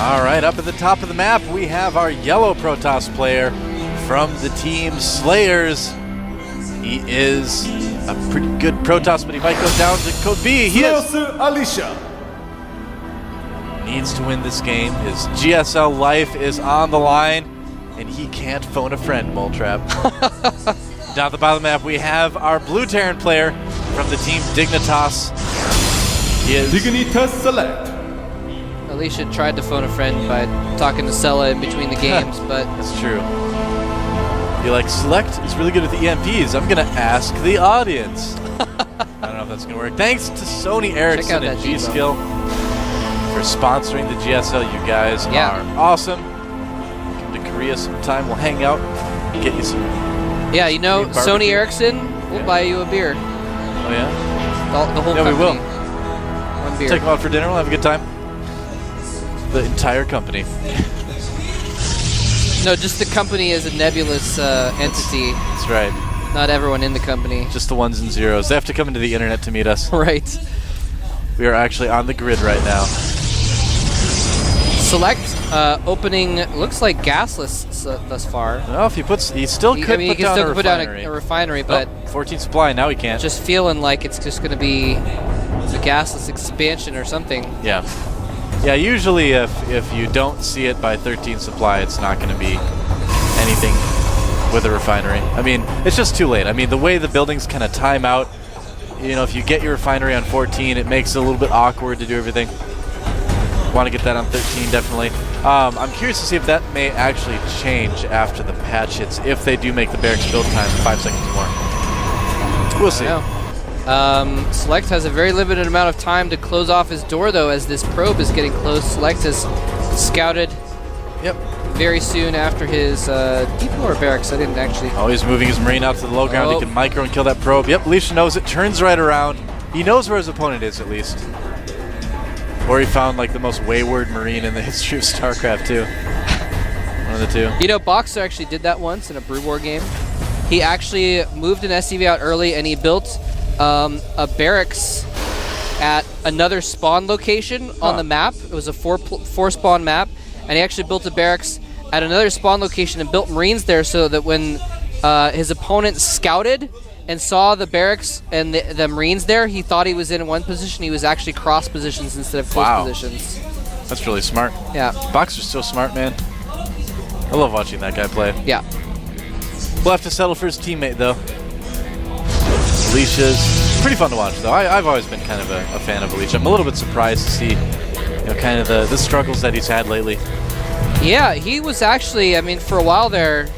All right, up at the top of the map, we have our yellow Protoss player from the team Slayers. He is a pretty good Protoss, but he might go down to Code B. He is Alicia. Needs to win this game. His GSL life is on the line, and he can't phone a friend, Moletrap. Down at the bottom of the map, we have our blue Terran player from the team Dignitas. He is Dignitas Select. Alicia tried to phone a friend by talking to Sella in between the games, but... That's true. You're like, Select is really good with the EMPs. I'm going to ask the audience. I don't know if that's going to work. Thanks to Sony Ericsson and G-Skill for sponsoring the GSL. You guys are awesome. Come to Korea sometime. We'll hang out, get you some... Yeah, you know, Sony Ericsson will buy you a beer. Oh, yeah? The whole company. We will. One beer. Take them out for dinner. We'll have a good time. The entire company. No, just the company is a nebulous entity. That's right. Not everyone in the company. Just the ones and zeros. They have to come into the internet to meet us. Right. We are actually on the grid right now. Select opening looks like gasless thus far. No, if he puts, he still could he can still put down a refinery, but 14 supply. Now he can't. Just feeling like it's just going to be a gasless expansion or something. Yeah. Yeah, usually if you don't see it by 13 supply, it's not going to be anything with a refinery. I mean, it's just too late. I mean, the way the buildings kind of time out, you know, if you get your refinery on 14, it makes it a little bit awkward to do everything. Want to get that on 13, definitely. I'm curious to see if that may actually change after the patch hits, if they do make the barracks build time 5 seconds more. We'll see. Select has a very limited amount of time to close off his door, though, as this probe is getting close. Select is scouted very soon after his deep lower barracks. I didn't actually... Oh, he's moving his Marine out to the low ground. He can micro and kill that probe. Yep, Alicia knows it. Turns right around. He knows where his opponent is, at least. Or he found, like, the most wayward Marine in the history of Starcraft, too. One of the two. You know, Boxer actually did that once in a Brew War game. He actually moved an SCV out early, and he built a barracks at another spawn location on the map. It was a four spawn map, and he actually built a barracks at another spawn location and built Marines there so that when his opponent scouted and saw the barracks and the Marines there, he thought he was in one position. He was actually cross positions instead of close positions. That's really smart. Yeah. Boxer's so smart, man. I love watching that guy play. Yeah. We'll have to settle for his teammate, though. Alicia's pretty fun to watch, though. I've always been kind of a fan of Alicia. I'm a little bit surprised to see, you know, kind of the struggles that he's had lately. Yeah, he was actually, I mean, for a while there,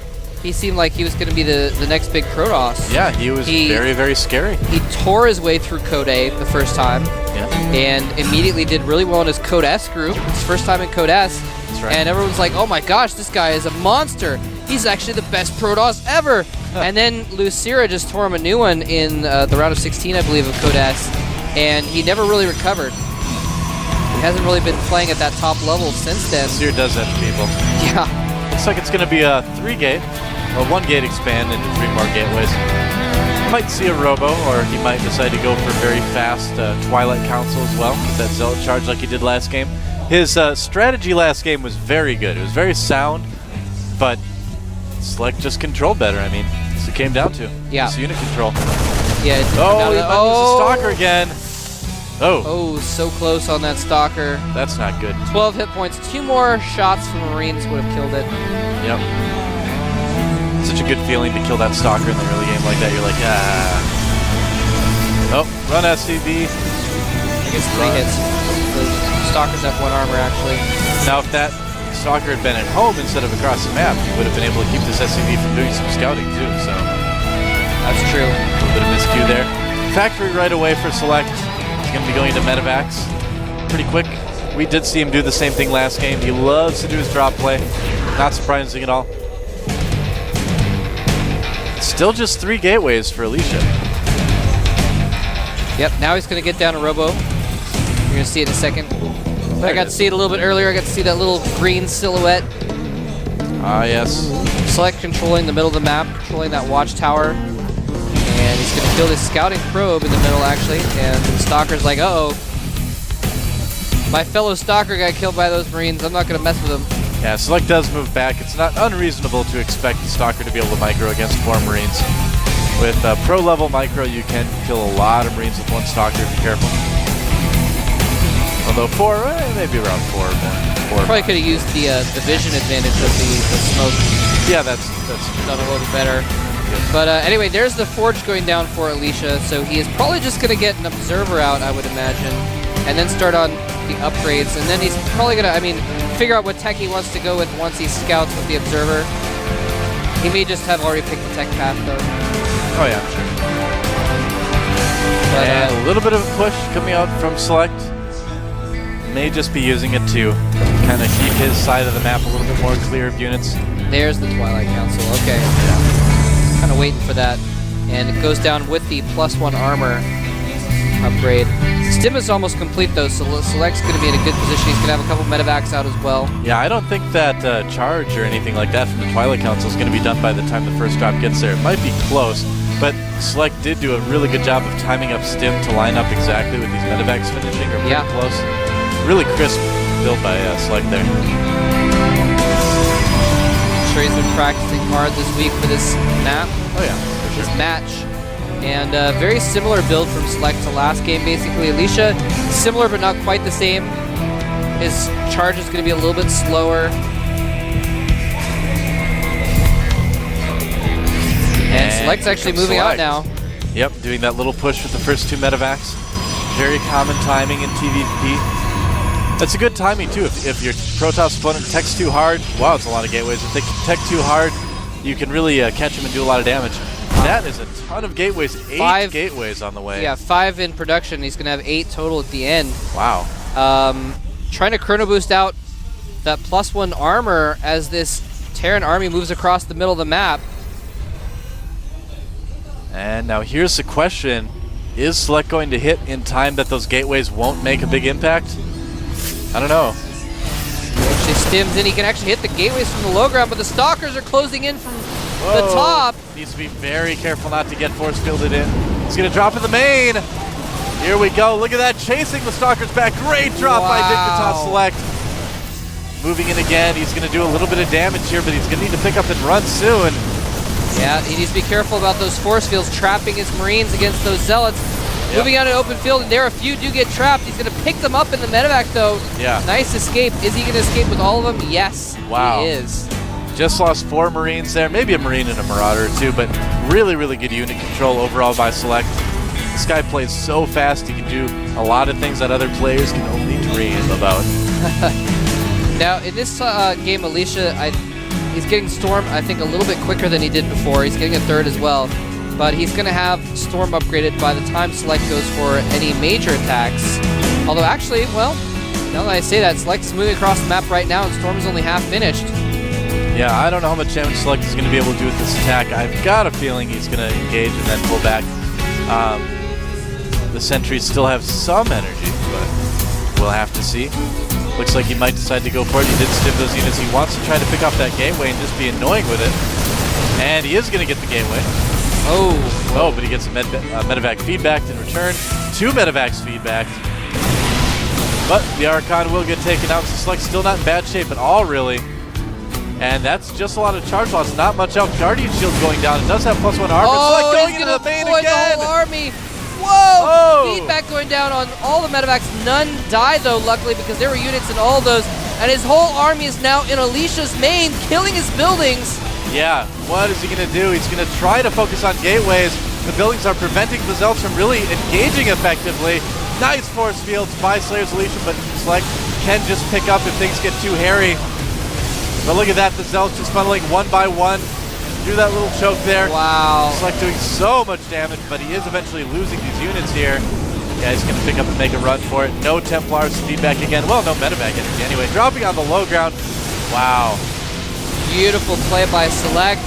he seemed like he was going to be the next big Protoss. Yeah, he was very, very scary. He tore his way through Code A the first time, and immediately did really well in his Code S group. His first time in Code S. That's right. And everyone's like, oh my gosh, this guy is a monster. He's actually the best Protoss ever. And then Lucira just tore him a new one in the round of 16, I believe, of Code S, and he never really recovered. He hasn't really been playing at that top level since then. Lucira does that to people. Yeah. Looks like it's going to be a 3-gate, or 1-gate expand into 3 more gateways. You might see a Robo, or he might decide to go for very fast Twilight Council as well, with that Zealot charge like he did last game. His strategy last game was very good. It was very sound, but Select just controlled better. I mean, that's what it came down to. Yeah. Just unit control. Yeah. Oh, he might lose a Stalker again. Oh. Oh, so close on that Stalker. That's not good. 12 hit points. 2 more shots from Marines would have killed it. Yep. Such a good feeling to kill that Stalker in the early game like that. You're like, ah. Oh, run SCV. I guess 3 hits. The Stalkers have 1 armor, actually. Now, if that Stalker had been at home instead of across the map, you would have been able to keep this SCV from doing some scouting, too, so. That's true. A little bit of miscue there. Factory right away for Select. He's going to be going to medevacs pretty quick. We did see him do the same thing last game. He loves to do his drop play. Not surprising at all. Still just 3 gateways for Alicia. Yep, now he's going to get down a Robo. You're going to see it in a second. I got to see it a little bit earlier. I got to see that little green silhouette. Ah, yes. Select controlling the middle of the map, controlling that watchtower. And he's going to build his scouting probe in the middle, actually. And the Stalker's like, uh-oh. My fellow stalker got killed by those Marines. I'm not going to mess with him. Yeah, Select does move back. It's not unreasonable to expect the Stalker to be able to micro against 4 Marines. With pro-level micro, you can kill a lot of Marines with 1 Stalker if you're careful. Although 4, maybe around 4 or more. Probably could have used the vision advantage of the smoke. Yeah, that's done a little bit better. But anyway, there's the Forge going down for Alicia, so he is probably just going to get an Observer out, I would imagine, and then start on the upgrades, and then he's probably going to, figure out what tech he wants to go with once he scouts with the Observer. He may just have already picked the tech path, though. Oh, yeah, sure. But, and a little bit of a push coming out from Select. May just be using it to kind of keep his side of the map a little bit more clear of units. There's the Twilight Council, okay. Yeah. Kind of waiting for that. And it goes down with the +1 armor upgrade. Stim is almost complete though, so Select's going to be in a good position. He's going to have a couple medevacs out as well. Yeah, I don't think that charge or anything like that from the Twilight Council is going to be done by the time the first drop gets there. It might be close, but Select did do a really good job of timing up Stim to line up exactly with these medevacs finishing, or pretty close. Really crisp build by Select there. I'm sure he's been practicing hard this week for this map. Oh yeah, for sure. This match. And very similar build from Select to last game, basically. Alicia, similar but not quite the same. His charge is going to be a little bit slower. And Select's actually moving out now. Yep, doing that little push with the first 2 medevacs. Very common timing in TVP. That's a good timing too. If your Protoss opponent techs too hard, wow, it's a lot of gateways. If they tech too hard, you can really catch them and do a lot of damage. That is a ton of gateways. 8 gateways on the way. Yeah, 5 in production. He's going to have 8 total at the end. Wow. Trying to chrono boost out that +1 armor as this Terran army moves across the middle of the map. And now here's the question. Is Select going to hit in time that those gateways won't make a big impact? I don't know. He actually stims in. He can actually hit the gateways from the low ground, but the Stalkers are closing in from the top. Needs to be very careful not to get force fielded in. He's going to drop in the main. Here we go. Look at that. Chasing the Stalkers back. Great drop by Dignitas Select. Moving in again. He's going to do a little bit of damage here, but he's going to need to pick up and run soon. Yeah, he needs to be careful about those force fields trapping his Marines against those Zealots. Yep. Moving out an open field, and there a few do get trapped. He's going to pick them up in the medevac, though. Yeah. Nice escape. Is he going to escape with all of them? Yes, wow. He is. Just lost 4 Marines there. Maybe a Marine and a Marauder or 2, but really, really good unit control overall by Select. This guy plays so fast, he can do a lot of things that other players can only dream about. Now, in this game, Alicia, he's getting Storm, I think, a little bit quicker than he did before. He's getting a 3rd as well. But he's going to have Storm upgraded by the time Select goes for any major attacks. Although, actually, well, now that I say that, Select is moving across the map right now, and Storm is only half finished. Yeah, I don't know how much damage Select is going to be able to do with this attack. I've got a feeling he's going to engage and then pull back. The sentries still have some energy, but we'll have to see. Looks like he might decide to go for it. He did stim those units. He wants to try to pick off that gateway and just be annoying with it. And he is going to get the gateway. Oh, but he gets a medevac feedback in return. 2 medevacs feedback. But the Archon will get taken out, so Select's still not in bad shape at all, really. And that's just a lot of charge loss. Not much else. Guardian Shield going down. It does have +1 armor. Oh, Select going he's into going the to main deploy again. the whole army. Whoa! Oh. Feedback going down on all the medevacs. None die, though, luckily, because there were units in all those. And his whole army is now in Alicia's main, killing his buildings. Yeah, what is he going to do? He's going to try to focus on gateways. The buildings are preventing the Zealots from really engaging effectively. Nice force fields by Slayer's Alicia, but Select can just pick up if things get too hairy. But look at that, the Zealots just funneling 1 by 1. Do that little choke there. Wow. Select doing so much damage, but he is eventually losing these units here. Yeah, he's going to pick up and make a run for it. No Templars feedback again. Well, no medevac energy anyway. Dropping on the low ground. Wow. Beautiful play by Select.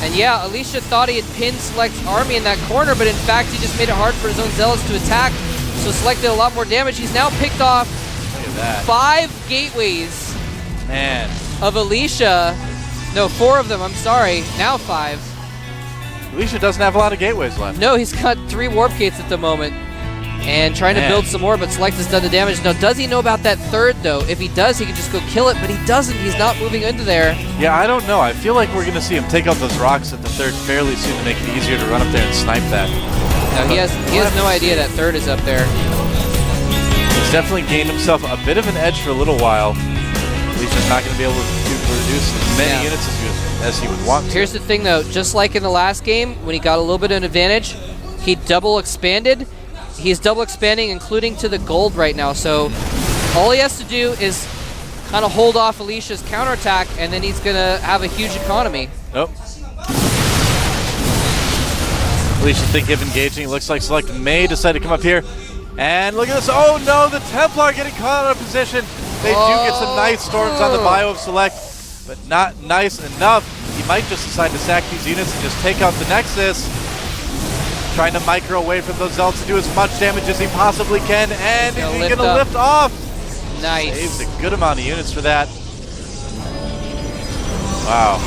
And yeah, Alicia thought he had pinned Select's army in that corner, but in fact he just made it hard for his own Zealots to attack. So Select did a lot more damage. He's now picked off 5 gateways. Man. Of Alicia. No, 4 of them, I'm sorry. Now 5. Alicia doesn't have a lot of gateways left. No, he's got 3 warp gates at the moment. And trying to build some more, but Select has done the damage. Now, does he know about that third, though? If he does, he can just go kill it, but he doesn't. He's not moving into there. Yeah, I don't know. I feel like we're going to see him take out those rocks at the third fairly soon to make it easier to run up there and snipe that. No, he has no idea that third is up there. He's definitely gained himself a bit of an edge for a little while. He's just not going to be able to produce as many units as he would want to. Here's the thing, though. Just like in the last game, when he got a little bit of an advantage, he double expanded. He's double expanding, including to the gold right now. So all he has to do is kind of hold off Alicia's counterattack, and then he's going to have a huge economy. Nope. Alicia thinking of engaging. Looks like Select may decide to come up here. And look at this. Oh, no, the Templar getting caught out of position. They do get some nice storms on the bio of Select, but not nice enough. He might just decide to sack these units and just take out the Nexus. Trying to micro away from those Zealots to do as much damage as he possibly can, and he's going to lift off. Nice. Saves a good amount of units for that. Wow.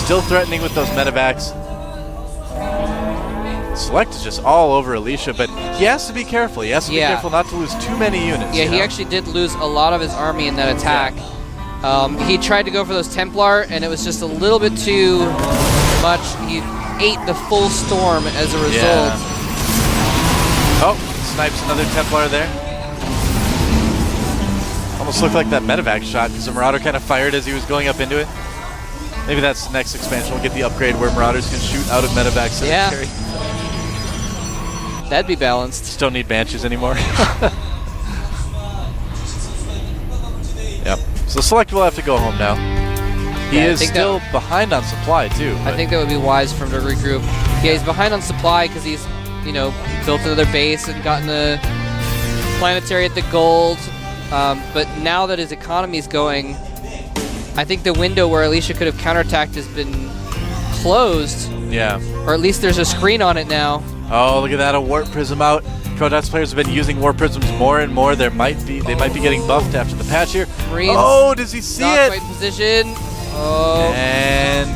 Still threatening with those medevacs. Select is just all over Alicia, but he has to be careful. He has to be careful not to lose too many units. Yeah, he actually did lose a lot of his army in that attack. He tried to go for those Templar, and it was just a little bit too much. He ate the full storm as a result. Oh, snipes another Templar there. Almost looked like that medevac shot because the Marauder kind of fired as he was going up into it. Maybe that's the next expansion. We'll get the upgrade where Marauders can shoot out of medevacs. Yeah. That'd be balanced. Just don't need Banshees anymore. Yep. So Select will have to go home now. He is still behind on supply, too. I think that would be wise for him to regroup. Yeah, he's behind on supply because he's, built another base and gotten a planetary at the gold. But now that his economy's going, I think the window where Alicia could have counterattacked has been closed. Yeah. Or at least there's a screen on it now. Oh, look at that, a Warp Prism out. Protoss players have been using Warp Prisms more and more. They might be getting buffed after the patch here. Marines, oh, does he see it? Not quite in position. Oh. And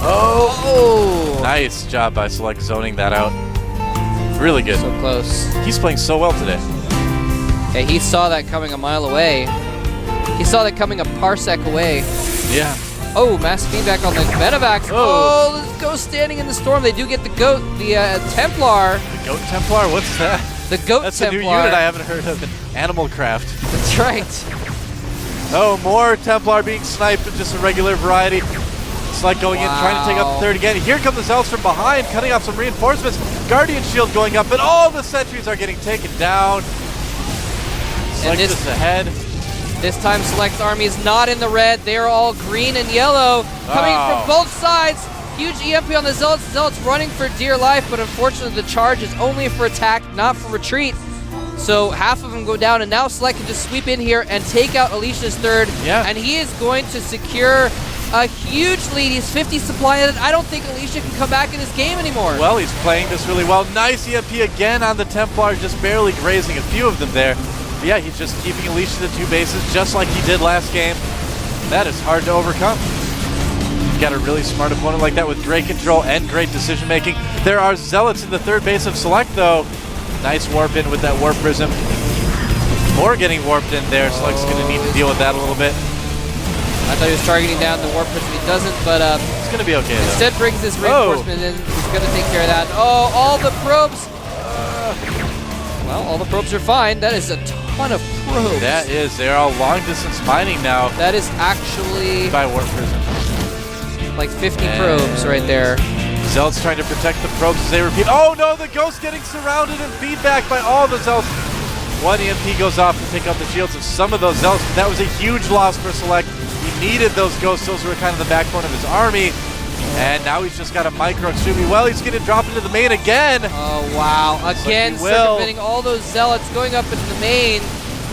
oh, nice job by Select zoning that out. Really good. So close. He's playing so well today. Yeah, he saw that coming a mile away. He saw that coming a parsec away. Yeah. Oh, mass feedback on the medevacs. Oh, the Ghost standing in the storm. They do get the goat, the Templar. The Goat Templar? What's that? The Goat That's Templar. That's a new unit I haven't heard of in Animal Craft. That's right. Oh, more Templar being sniped with just a regular variety. Select going in, trying to take out the third again. Here come the Zealots from behind, cutting off some reinforcements. Guardian Shield going up, but all the sentries are getting taken down. Select is ahead. This time Select's army is not in the red. They are all green and yellow. Coming from both sides. Huge EMP on the Zealots. Zealots running for dear life, but unfortunately the charge is only for attack, not for retreat. So half of them go down, and now Select can just sweep in here and take out Alicia's third. Yeah. And he is going to secure a huge lead. He's 50 supply, and I don't think Alicia can come back in this game anymore. Well, he's playing this really well. Nice EMP again on the Templar, just barely grazing a few of them there. But yeah, he's just keeping Alicia to 2 bases, just like he did last game. That is hard to overcome. You've got a really smart opponent like that with great control and great decision making. There are Zealots in the third base of Select, though. Nice warp in with that Warp Prism. More getting warped in there. Select's going to need to deal with that a little bit. I thought he was targeting down the Warp Prism. He doesn't, but it's going to be okay, instead though. brings his reinforcement in. He's going to take care of that. Oh, all the probes. Well, all the probes are fine. That is a ton of probes. That is. They're all long distance mining now. That is actually by Warp Prism. Like 50 probes right there. Zealots trying to protect the probes as they repeat. Oh no, the Ghost getting surrounded and feedback by all the Zealots. One EMP goes off to take out the shields of some of those Zealots, but that was a huge loss for Select. He needed those Ghosts. Those were kind of the backbone of his army. And now he's just got a micro extremely well. He's going to drop into the main again. Oh, wow. Again, circumventing all those Zealots, going up into the main.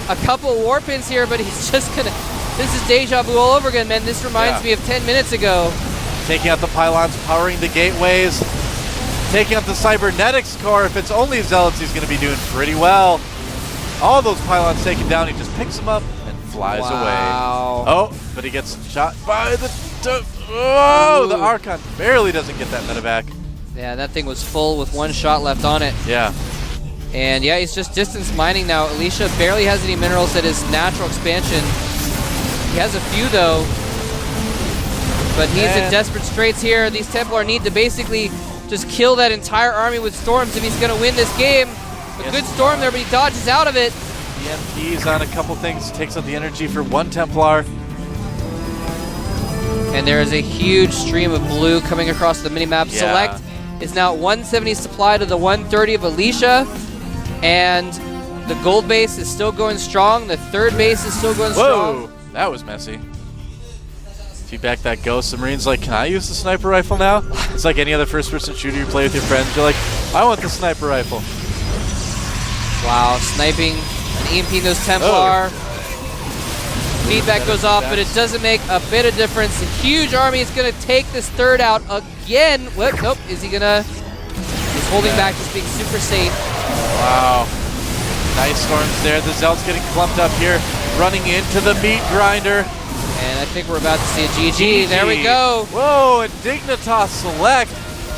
A couple warp ins here, but he's just going to... This is deja vu all over again, man. This reminds me of 10 minutes ago. Taking out the pylons, powering the gateways. Taking out the cybernetics core. If it's only Zealots, he's going to be doing pretty well. All those pylons taken down. He just picks them up and flies away. Oh, but he gets shot by the... Oh, the Archon barely doesn't get that medevac. Yeah, that thing was full with one shot left on it. Yeah. And yeah, he's just distance mining now. Alicia barely has any minerals at his natural expansion. He has a few though, but he's in desperate straits here. These Templar need to basically just kill that entire army with storms if he's going to win this game. A good storm there, but he dodges out of it. EMP's on a couple things, takes up the energy for one Templar. And there is a huge stream of blue coming across the minimap. Yeah. Select is now 170 supply to the 130 of Alicia. And the gold base is still going strong. The third base is still going strong. Whoa, that was messy. If you back that ghost, the Marine's like, can I use the sniper rifle now? It's like any other first-person shooter you play with your friends. You're like, I want the sniper rifle. Wow, sniping an EMP in those Templar. Feedback goes off, but it doesn't make a bit of difference. A huge army is going to take this third out again. What? Nope. Is he going to? He's holding back, just being super safe. Wow. Nice storms there. The Zelt's getting clumped up here, running into the meat grinder. And I think we're about to see a GG. There we go. Whoa, and Dignitas Select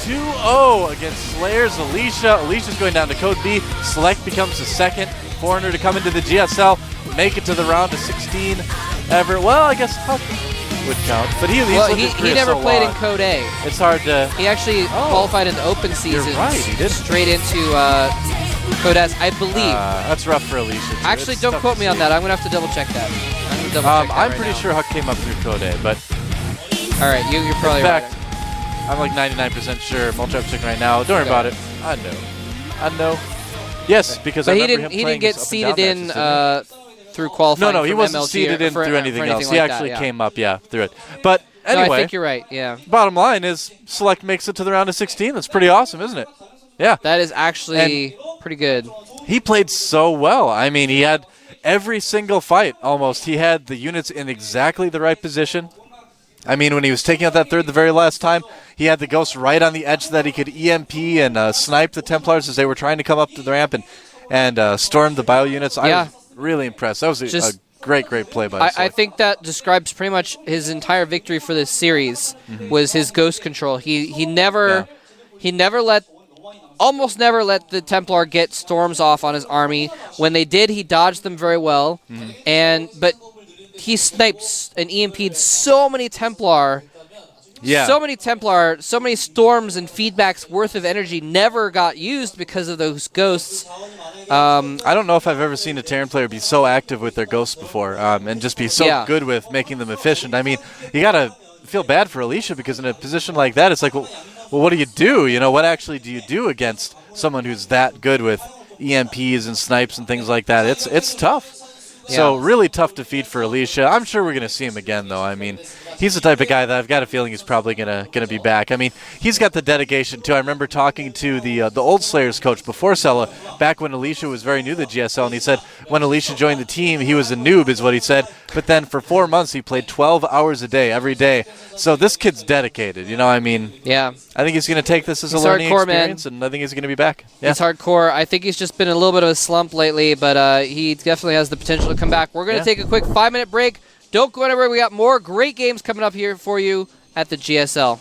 2-0 against Slayers Alicia. Alicia's going down to Code B. Select becomes the second foreigner to come into the GSL, make it to the round of 16 ever. Well, I guess Huck would count, but he never played in Code A. It's hard to... He actually qualified in the open season. You're right, he did. Straight into Code S, I believe. That's rough for Alicia, too. Actually, don't quote me on that. I'm going to have to double check that. I'm pretty sure Huck came up through Code A, but... All right, you're probably right. In fact, right. I'm like 99% sure. Multi-up checking right now. Don't worry about it. I know. Yes, because I remember him he didn't get seeded in through qualifying. No, he from wasn't MLG seeded in through anything else. He like actually that, came up, through it. But anyway, no, I think you're right. Yeah. Bottom line is, Select makes it to the round of 16. That's pretty awesome, isn't it? Yeah. That is actually pretty good. He played so well. I mean, he had every single fight almost. He had the units in exactly the right position. I mean, when he was taking out that third the very last time, he had the Ghost right on the edge so that he could EMP and snipe the Templars as they were trying to come up to the ramp and storm the bio units. I was really impressed. That was a great play by I think that describes pretty much his entire victory for this series was his Ghost control. He almost never let the Templar get storms off on his army. When they did, he dodged them very well. But he sniped and EMP'd so many Templar. Yeah. So many Templar, so many storms and feedbacks worth of energy never got used because of those Ghosts. I don't know if I've ever seen a Terran player be so active with their Ghosts before and just be so good with making them efficient. I mean, you got to feel bad for Alicia because in a position like that, it's like, well, what do you do? You know, what actually do you do against someone who's that good with EMPs and snipes and things like that? It's tough. So really tough defeat for Alicia. I'm sure we're going to see him again, though. I mean, he's the type of guy that I've got a feeling he's probably gonna be back. I mean, he's got the dedication, too. I remember talking to the old Slayers coach before Sella, back when Alicia was very new to GSL, and he said when Alicia joined the team, he was a noob, is what he said. But then for 4 months, he played 12 hours a day, every day. So this kid's dedicated, you know, I mean. Yeah. I think he's going to take this as a learning experience, and I think he's going to be back. Yeah. He's hardcore. I think he's just been in a little bit of a slump lately, but he definitely has the potential to come back. We're going to take a quick 5-minute break. Don't go anywhere. We got more great games coming up here for you at the GSL.